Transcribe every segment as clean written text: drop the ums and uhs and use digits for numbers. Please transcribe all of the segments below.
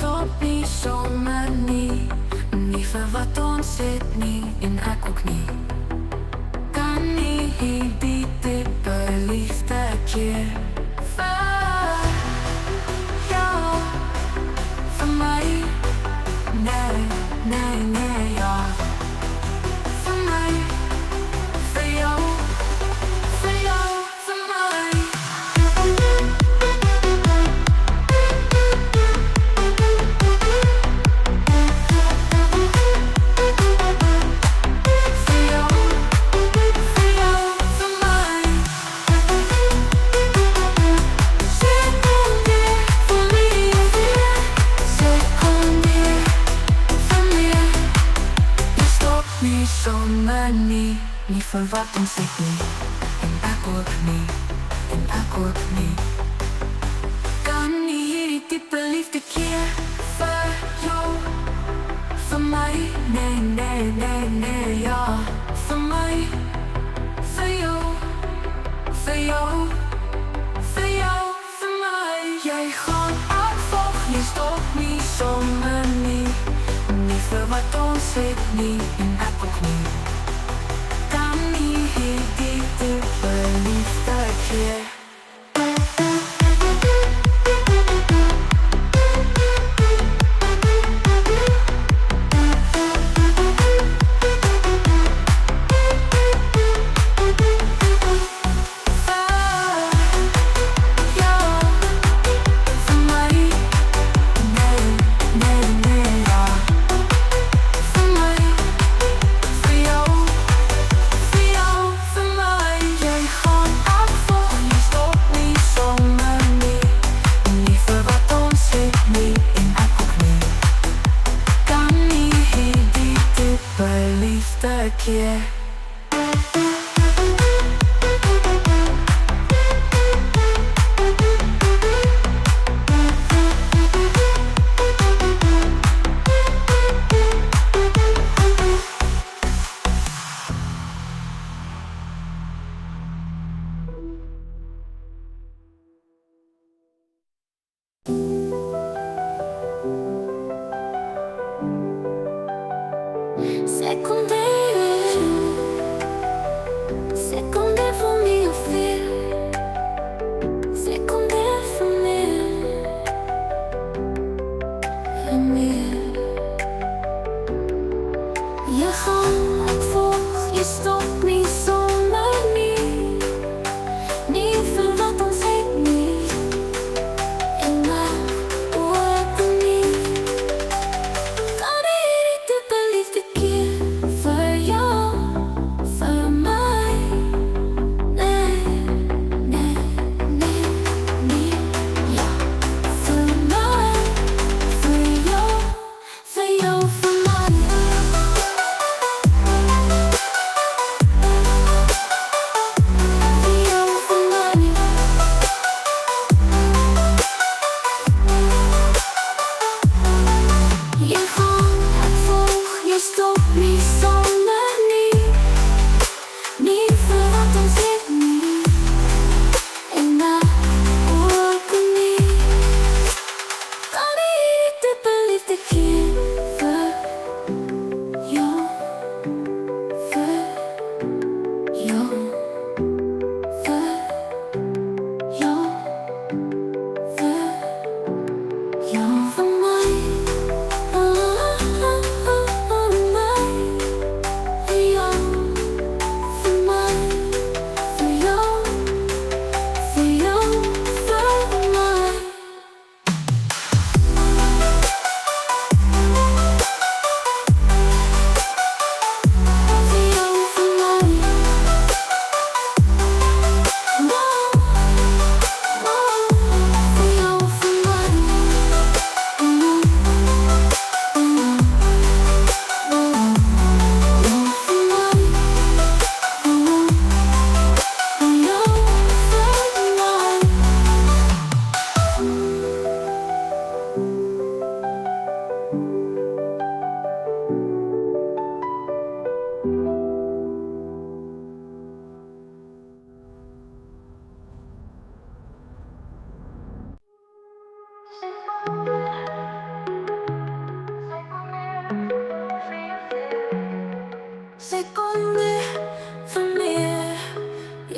stopni sommarni. Ni för vattnet ni en akokni. Kan ni dit det bör lyfta er. För ja, för mig. Nej, nej, nej, ja. För mig. För jag. För jag, för mig. Ni för vattensikt ni, en akkord ni. Kan ni riktigt belyfta er för jag, för mig, nej, nej, nej, nej, ja. För mig, för jag, för jag, för jag, för mig. Jag har att få, ni stopp ni sommarni. Ni för vattensikt ni, en akkord ni. Kan ni dit det bör lyfta er. Yeah.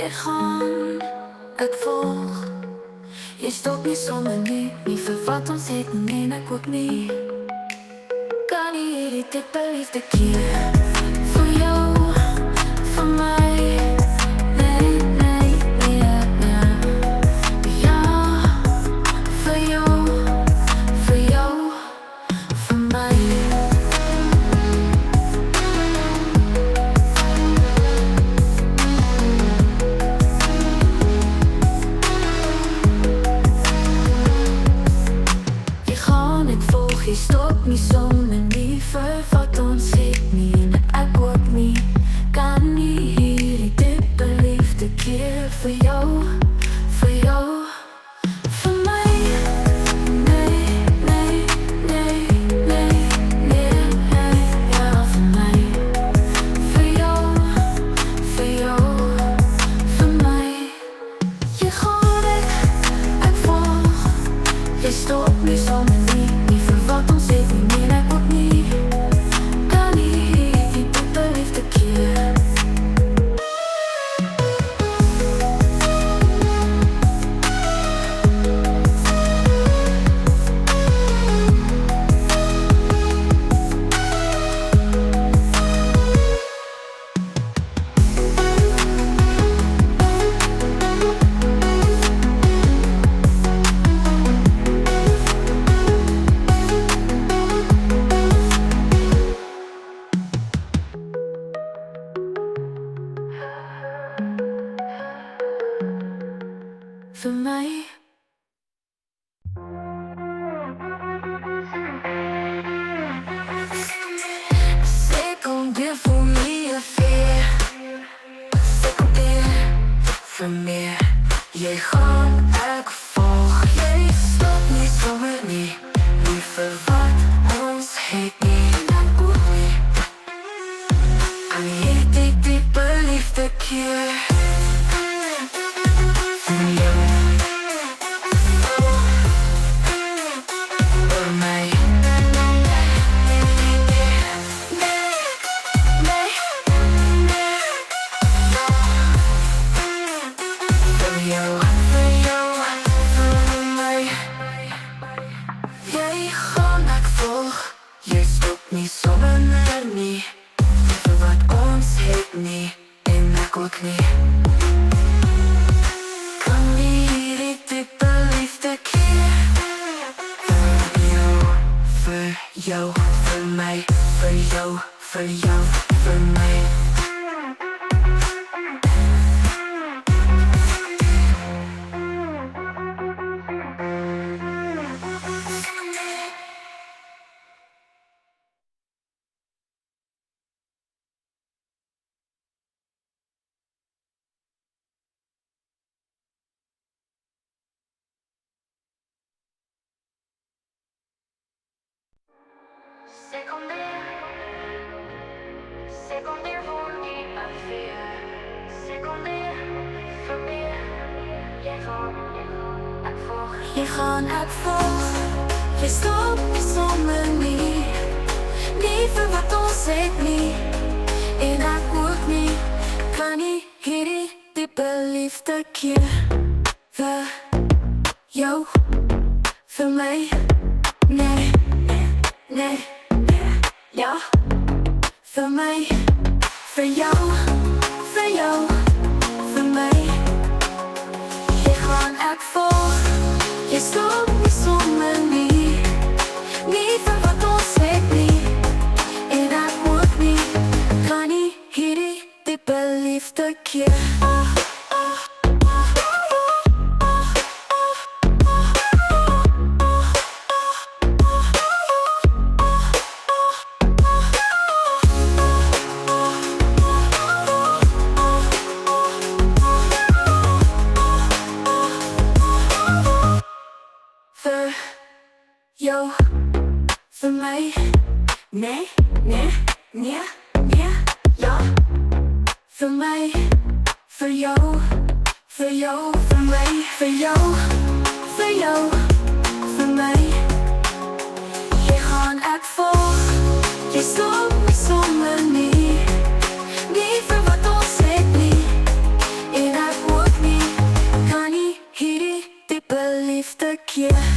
Jy gaan, ek volg. Jy stop nie sommer nie vir wat ons het nie en ek ook nie. Kan nie hierdie tipe liefde keer vir jou, vir my. Nee, nee, nee, nee. Ja, vir jou, vir jou, vir my. Jy stop nie sommer nie vir wat ons het nie en ek ook nie. Kan nie hierdie diepe liefde keer vir jou, vir jou, vir my. Nee, nee, nee, nee, nee, nee, ja, vir my. Vir jou, vir jou, vir my. Jy gaan ek volg. Jy stop nie sommer nie wat ons het nie en ek ook nie. Kan nie die diepe liefde keer. Vir my. Secondeer voor meer veer. Secondeer vir meer. Jy gaan, ek volg. Jy stop nie sommer nie vir wat ons het nie en ek ook nie. Kan hierdie diepe liefde keer. Jy gaan, ek volg. Jy stop nie sommer nie vir wat ons het nie en ek ook nie. Kan nie hierdie diepe liefde keer. Vir jou, vir my. Vir jou, vir jou, vir my. Secondeer voor nie afweer. Secondeer vir meer. Jy gaan, ek volg. Jy gaan, ek volg. Jy stop nie sommer nie vir wat ons het nie en ek ook nie. Kan nie hierdie diepe liefde keer. Vir jou, vir my. Nee, nee, ja. Vir my, vir jou, vir jou, vir my. Jy gaan, ek volg. Jy stop nie sommer nie vir wat ons het nie en ek ook nie. Kan nie hierdie diepe liefde keer. Jou, vir my. Nee, nee, nee, nee, ja. Vir my, vir jou, vir jou, vir my. Vir jou, vir jou, vir my. Jy gaan, ek volg. Jy stop nie sommer nie vir wat ons het nie en ek keer